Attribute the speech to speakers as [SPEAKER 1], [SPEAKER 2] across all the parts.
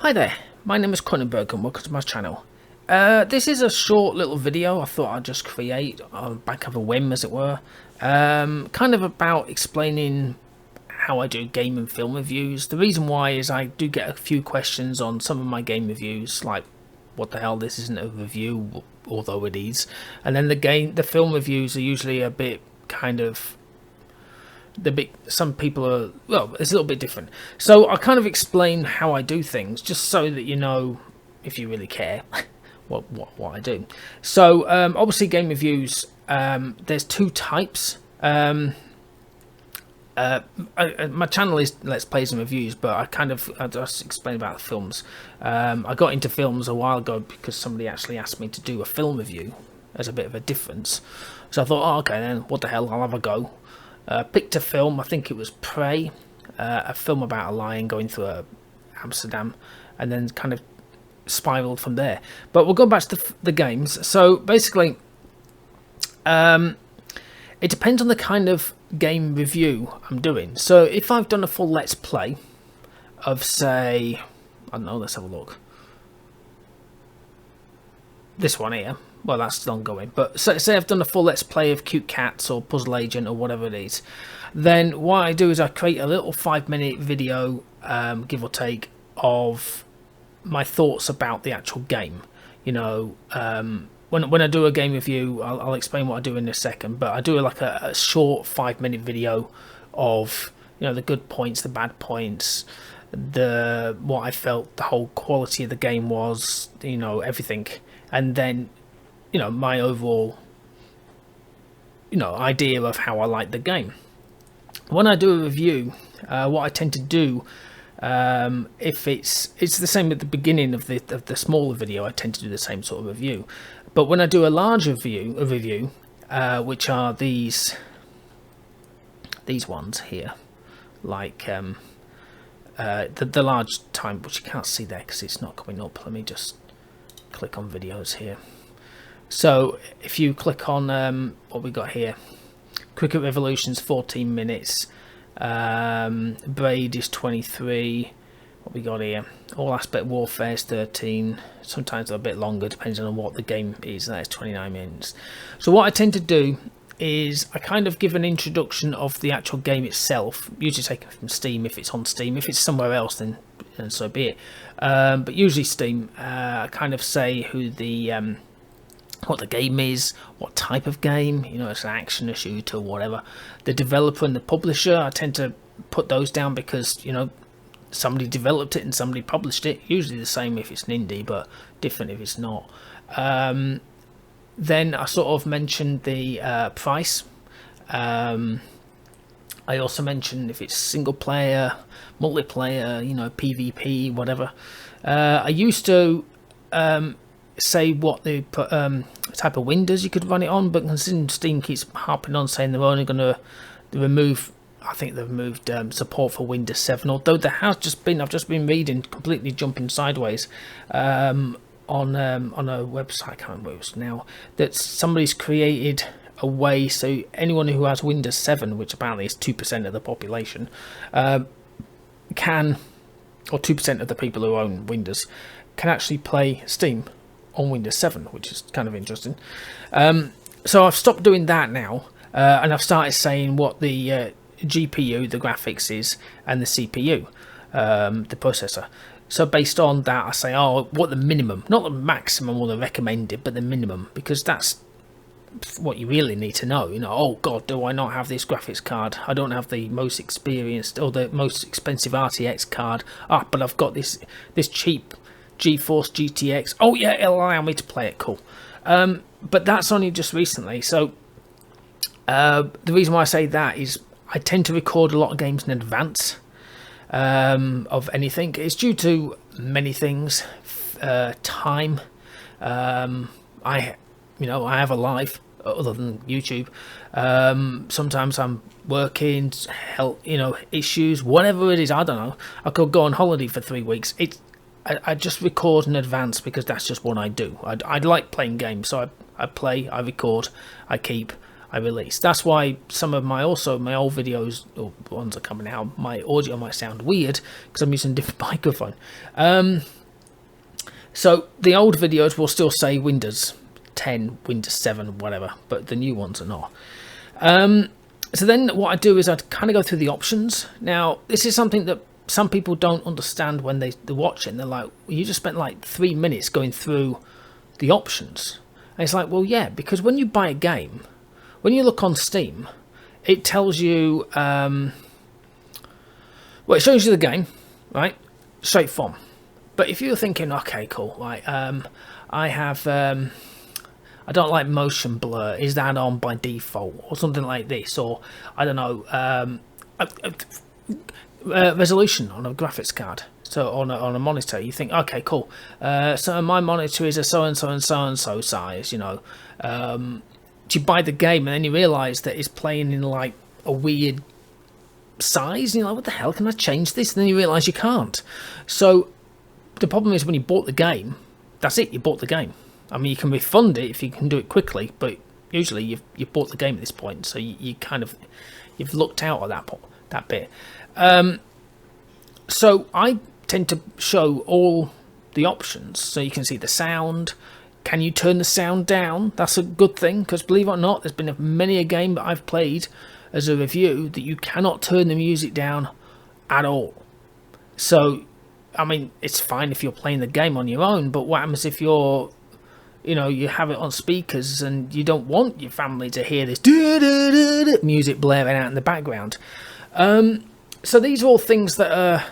[SPEAKER 1] Hi there, my name is Kronenberg and welcome to my channel. This is a short little video I thought I'd just create on the back of a whim, as it were. Kind of about explaining how I do game and film reviews. The reason why is I do get a few questions on some of my game reviews, like, what the hell, this isn't a review, although it is. And then the film reviews are usually a bit kind of... some people are, well, it's a little bit different. So I kind of explain how I do things, just so that you know, if you really care, what I do. So obviously game reviews, there's two types. My channel is Let's Plays and Reviews, but I just explain about the films. I got into films a while ago because somebody actually asked me to do a film review as a bit of a difference. So I thought, oh, okay then, what the hell, I'll have a go. Picked a film, I think it was Prey, a film about a lion going through Amsterdam, and then kind of spiraled from there. But we'll go back to the games. So basically, it depends on the kind of game review I'm doing. So if I've done a full Let's Play of, say, I don't know, let's have a look. This one here. Well, that's still ongoing, but say I've done a full Let's Play of Cute Cats or Puzzle Agent or whatever it is, then what I do is I create a little 5-minute video, give or take, of my thoughts about the actual game. You know, when I do a game review, I'll explain what I do in a second, but I do like a short 5-minute video of, you know, the good points, the bad points, what I felt the whole quality of the game was, you know, everything, and then, you know, my overall, you know, idea of how I like the game. When I do a review, what I tend to do, if it's the same at the beginning of the smaller video, I tend to do the same sort of review. But when I do a larger review, which are these ones here, like the large time, which you can't see there because it's not coming up. Let me just click on videos here. So if you click on what we got here, Cricket Revolution's 14 minutes, Braid is 23, what we got here, All Aspect Warfare is 13, sometimes they're a bit longer depending on what the game is, that is 29 minutes. So what I tend to do is I kind of give an introduction of the actual game itself, usually taken from Steam if it's on Steam. If it's somewhere else, then so be it, but usually Steam. I kind of say who what the game is, what type of game, you know, it's an action, a shooter, whatever. The developer and the publisher, I tend to put those down because, you know, somebody developed it and somebody published it. Usually the same if it's an indie, but different if it's not. Then I sort of mentioned the price. I also mentioned if it's single player, multiplayer, you know, PvP, whatever. I used to say what the type of windows you could run it on, but considering Steam keeps harping on saying they're only going to remove, I think they've removed support for Windows 7, although there has just been, I've just been reading, completely jumping sideways, on a website, I can't remember what it was now, that somebody's created a way so anyone who has Windows 7, which apparently is 2% of the population, can, or 2% of the people who own Windows, can actually play Steam on Windows 7, which is kind of interesting. So I've stopped doing that now, and I've started saying what the GPU, the graphics is, and the CPU, the processor. So based on that, I say, oh, what the minimum, not the maximum or the recommended, but the minimum, because that's what you really need to know. You know, oh God, do I not have this graphics card? I don't have the most experienced or the most expensive RTX card. Ah, but I've got this cheap GeForce GTX. Oh yeah, it'll allow me to play it. Cool. But that's only just recently. So the reason why I say that is I tend to record a lot of games in advance of anything. It's due to many things. Time. I have a life other than YouTube. Sometimes I'm working, health, issues, whatever it is. I don't know. I could go on holiday for 3 weeks. I just record in advance because that's just what I do. I like playing games, so I play, I record, I keep, I release. That's why some of my old videos, or ones are coming out, my audio might sound weird because I'm using a different microphone. So the old videos will still say Windows 10, Windows 7, whatever, but the new ones are not. So then what I do is I kind of go through the options. Now, this is something that some people don't understand when they watch it. And they're like, well, you just spent like 3 minutes going through the options. And it's like, well, yeah, because when you buy a game, when you look on Steam, it tells you, well, it shows you the game, right? Straight from. But if you're thinking, okay, cool, right, I have, I don't like motion blur, is that on by default, or something like this, or, I don't know, resolution on a graphics card, so on a monitor, you think, okay, cool, so my monitor is a so-and-so and so-and-so size, you know, you buy the game and then you realise that it's playing in like a weird size, and you're like, what the hell, can I change this? And then you realise you can't. So the problem is when you bought the game, that's it, you bought the game. I mean, you can refund it if you can do it quickly, but usually you've bought the game at this point, so you've looked out of that bit. So I tend to show all the options, so you can see the sound. Can you turn the sound down? That's a good thing, because believe it or not, there's been many a game that I've played as a review that you cannot turn the music down at all. So, I mean, it's fine if you're playing the game on your own, but what happens if you have it on speakers and you don't want your family to hear this music blaring out in the background? So these are all things that are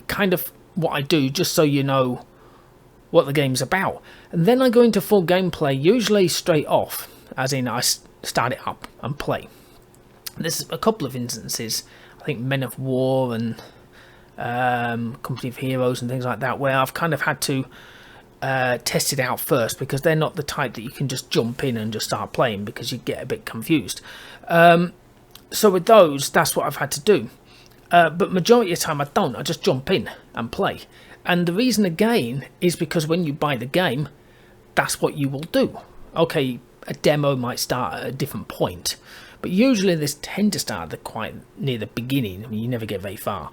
[SPEAKER 1] kind of what I do, just so you know what the game's about. And then I go into full gameplay, usually straight off, as in I start it up and play. There's a couple of instances, I think Men of War and Company of Heroes and things like that, where I've kind of had to test it out first, because they're not the type that you can just jump in and just start playing, because you get a bit confused. So with those, that's what I've had to do. But majority of the time I don't, I just jump in and play. And the reason again is because when you buy the game, that's what you will do. Okay, a demo might start at a different point, but usually they tend to start quite near the beginning. I mean, you never get very far.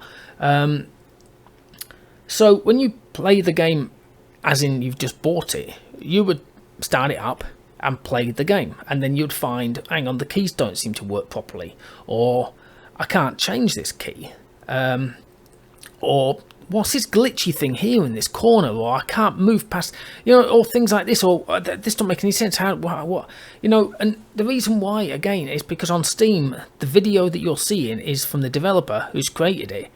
[SPEAKER 1] So when you play the game, as in you've just bought it, you would start it up and play the game, and then you'd find, hang on, the keys don't seem to work properly, or I can't change this key, or what's this glitchy thing here in this corner, or I can't move past, or things like this, or this don't make any sense, what, and the reason why, again, is because on Steam, the video that you're seeing is from the developer who's created it.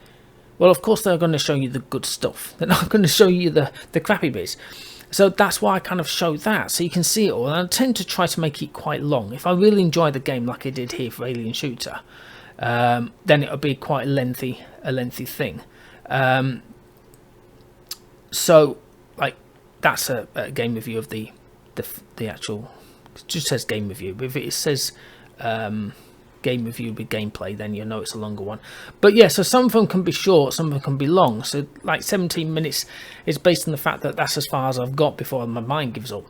[SPEAKER 1] Well, of course they're going to show you the good stuff, they're not going to show you the crappy bits. So that's why I kind of show that, so you can see it all, and I tend to try to make it quite long. If I really enjoy the game like I did here for Alien Shooter, then it'll be quite a lengthy thing. So, like, that's a game review of the actual. It just says game review. If it says game review with gameplay, then you'll know it's a longer one. But yeah, so some of them can be short, some of them can be long. So like 17 minutes is based on the fact that that's as far as I've got before my mind gives up.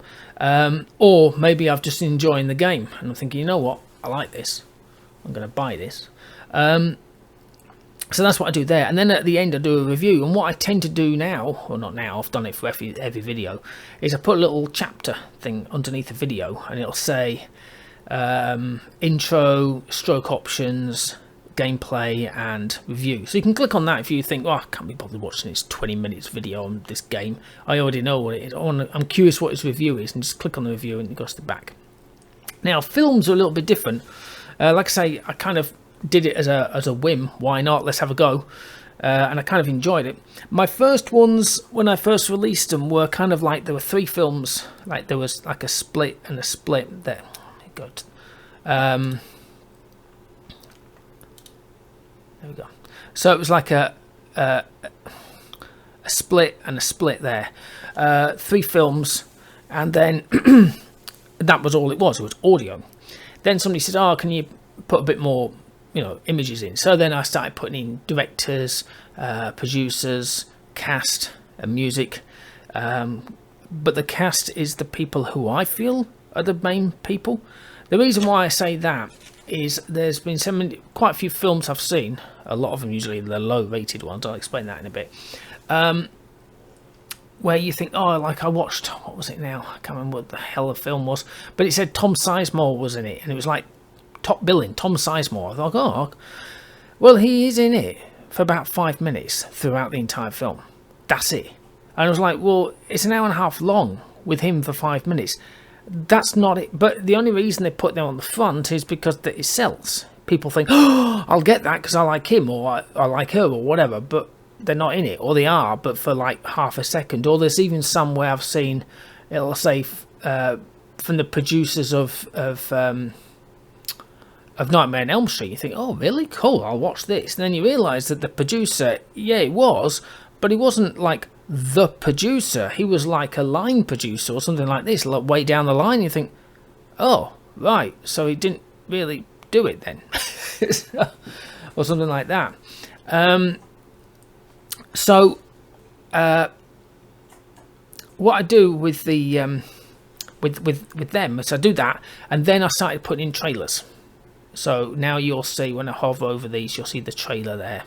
[SPEAKER 1] Or maybe I've just enjoying the game and I'm thinking, you know what, I like this, I'm going to buy this. So that's what I do there, and then at the end I do a review. And what I tend to do now, or not now, I've done it for every video, is I put a little chapter thing underneath the video, and it'll say intro, stroke options, gameplay, and review. So you can click on that if you think, oh, I can't be bothered watching this 20 minutes video on this game. I already know what it is. I'm curious what its review is, and just click on the review and it goes to the back. Now, films are a little bit different. Like I say, I kind of did it as a whim. Why not? Let's have a go. And I kind of enjoyed it. My first ones, when I first released them, were kind of like, there were 3 films. Like there was like a split and a split there. Good. There we go. So it was like a split and a split there. 3 films, and then that was all it was. It was audio. Then somebody said, "Oh, can you put a bit more, images in?" So then I started putting in directors, producers, cast, and music. But the cast is the people who I feel are the main people. The reason why I say that is there's been quite a few films I've seen, a lot of them usually the low-rated ones, I'll explain that in a bit, where you think, oh, like I watched, what was it now? I can't remember what the hell the film was, but it said Tom Sizemore was in it, and it was like top billing, Tom Sizemore. I thought, oh, well, he is in it for about 5 minutes throughout the entire film. That's it. And I was like, well, it's an hour and a half long with him for 5 minutes. That's not it. But the only reason they put them on the front is because it sells. People think, oh, I'll get that because I like him or I like her or whatever. But they're not in it, or they are, but for like half a second. Or there's even some where I've seen, it'll say from the producers of Nightmare on Elm Street. You think, oh, really? Cool, I'll watch this. And then you realise that the producer, yeah, it was, but he wasn't like the producer. He was like a line producer or something like this, like way down the line. You think, oh, right, so he didn't really do it then, or something like that. So, what I do with the with them is I do that, and then I started putting in trailers. So now you'll see when I hover over these, you'll see the trailer there.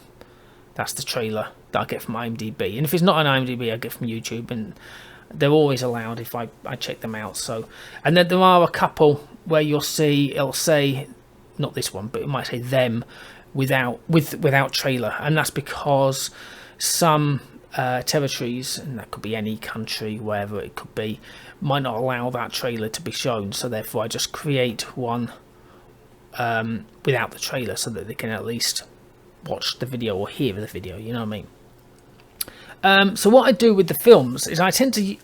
[SPEAKER 1] That's the trailer that I get from IMDb, and if it's not on IMDb, I get from YouTube, and they're always allowed if I check them out. So, and then there are a couple where you'll see it'll say, not this one, but it might say them without trailer, and that's because some territories, and that could be any country, wherever it could be, might not allow that trailer to be shown. So therefore, I just create one without the trailer, so that they can at least watch the video or hear the video. You know what I mean? So what I do with the films is I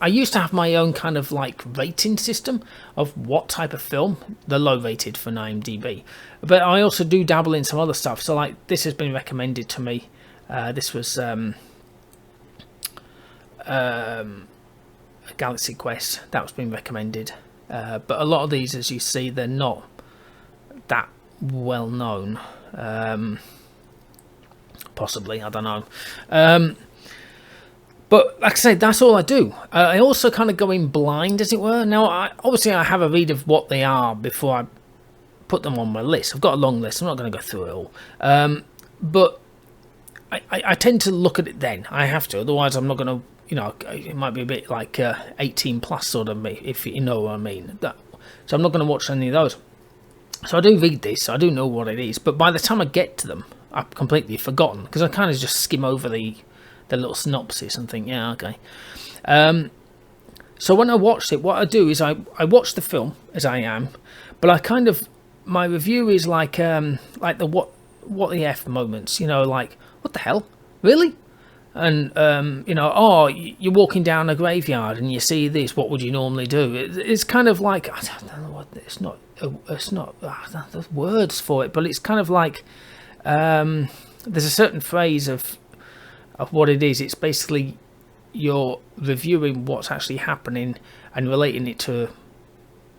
[SPEAKER 1] used to have my own kind of like rating system of what type of film, the low rated for IMDb, but I also do dabble in some other stuff. So like this has been recommended to me. This was a Galaxy Quest that was being recommended, but a lot of these, as you see, they're not that well known. Possibly, I don't know. But like I say, that's all I do. I also kind of go in blind, as it were. Now, obviously, I have a read of what they are before I put them on my list. I've got a long list. I'm not going to go through it all. But I tend to look at it then. I have to. Otherwise, I'm not going to, you know, it might be a bit like 18 plus sort of me, if you know what I mean. So I'm not going to watch any of those. So I do read this. I do know what it is. But by the time I get to them, I've completely forgotten, because I kind of just skim over the little synopsis and think, yeah, okay. So when I watched it, what I do is I watch the film as I am, but I kind of, my review is like the what the F moments, you know, like, what the hell? Really? And, you know, oh, you're walking down a graveyard and you see this, what would you normally do? It's kind of like, I don't know what, it's not, there's words for it, but it's kind of like, there's a certain phrase of what it is. It's basically you're reviewing what's actually happening and relating it to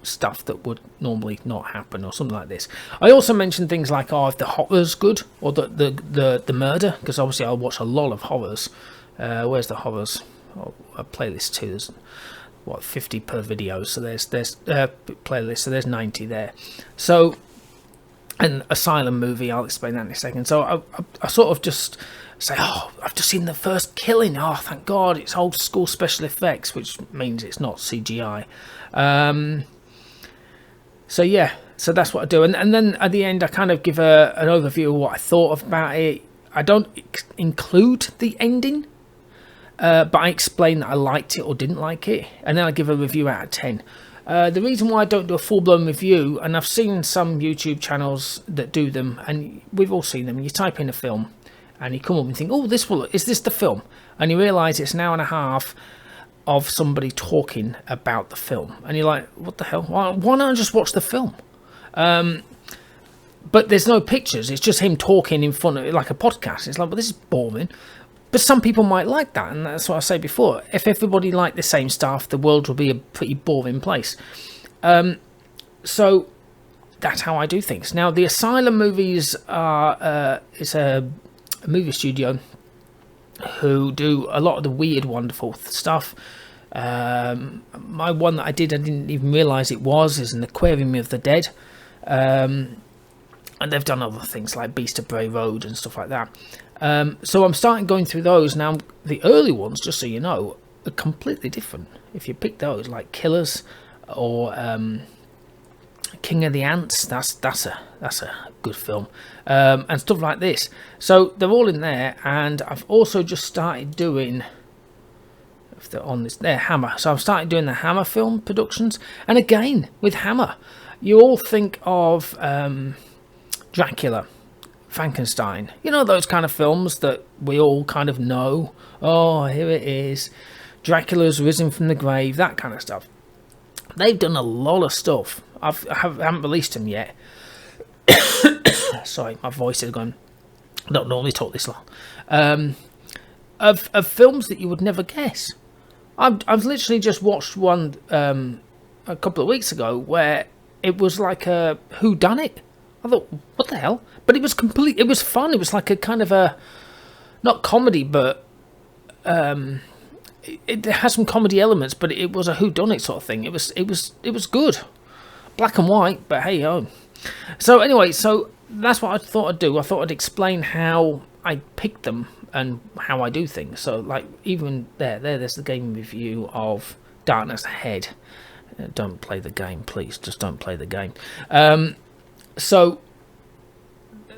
[SPEAKER 1] stuff that would normally not happen, or something like this. I also mentioned things like, oh, if the horror's good, or the murder, because obviously I watch a lot of horrors. Where's the horrors? Oh, a playlist too. There's what, 50 per video, so there's playlist, so there's 90 there. So an asylum movie, I'll explain that in a second. So I sort of just say, oh, I've just seen the first killing, oh, thank God, it's old school special effects, which means it's not CGI. So yeah, so that's what I do, and then at the end I kind of give an overview of what I thought about it. I don't include the ending, but I explain that I liked it or didn't like it, and then I give a review out of 10. The reason why I don't do a full-blown review, and I've seen some YouTube channels that do them, and we've all seen them, you type in a film, and you come up and think, oh, is this the film? And you realise it's an hour and a half of somebody talking about the film, and you're like, what the hell? Why not I just watch the film? But there's no pictures, it's just him talking in front of it like a podcast. It's like, well, this is boring. But some people might like that, and that's what I said before. If everybody liked the same stuff, the world would be a pretty boring place. So that's how I do things. Now, the Asylum movies are it's a movie studio who do a lot of the weird, wonderful stuff. My one that I didn't even realise it is an Aquarium of the Dead. And they've done other things like Beast of Bray Road and stuff like that. So I'm starting going through those. Now, the early ones, just so you know, are completely different. If you pick those, like Killers or King of the Ants, that's a good film, and stuff like this. So they're all in there, and I've also just started doing, if they're on this, they're Hammer. So I've started doing the Hammer film productions, and again with Hammer, you all think of Dracula, Frankenstein, you know, those kind of films that we all kind of know. Oh, here it is, Dracula's risen from the grave, that kind of stuff. They've done a lot of stuff. I haven't released them yet. Sorry, my voice is gone. I don't normally talk this long. Of films that you would never guess. I've literally just watched one a couple of weeks ago where it was like a whodunit. I thought, what the hell? But it was complete. It was fun. It was like a kind of a, not comedy, but it has some comedy elements. But it was a whodunit sort of thing. It was good, black and white. But hey ho. So anyway, so that's what I thought I'd do. I thought I'd explain how I picked them and how I do things. So like even there's the game review of Darkness Ahead. Don't play the game, please. Just don't play the game. So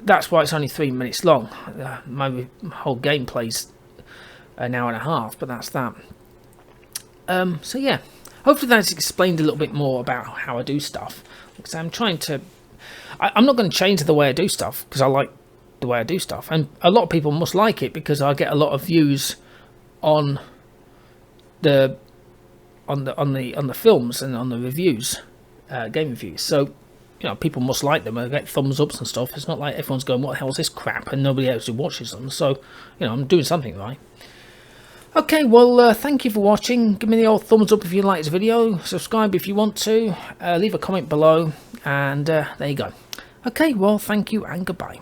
[SPEAKER 1] that's why it's only 3 minutes long. My whole gameplay's an hour and a half, but that's that. So yeah, hopefully that's explained a little bit more about how I do stuff. Because I'm trying to, I'm not going to change the way I do stuff because I like the way I do stuff, and a lot of people must like it because I get a lot of views on the films and on the reviews, game reviews. So you know, people must like them. I get thumbs ups and stuff. It's not like everyone's going, what the hell is this crap, and nobody else who watches them. So you know, I'm doing something right. Okay, well, thank you for watching. Give me the old thumbs up if you liked this video. Subscribe if you want to. Leave a comment below, and there you go. Okay, well, thank you and goodbye.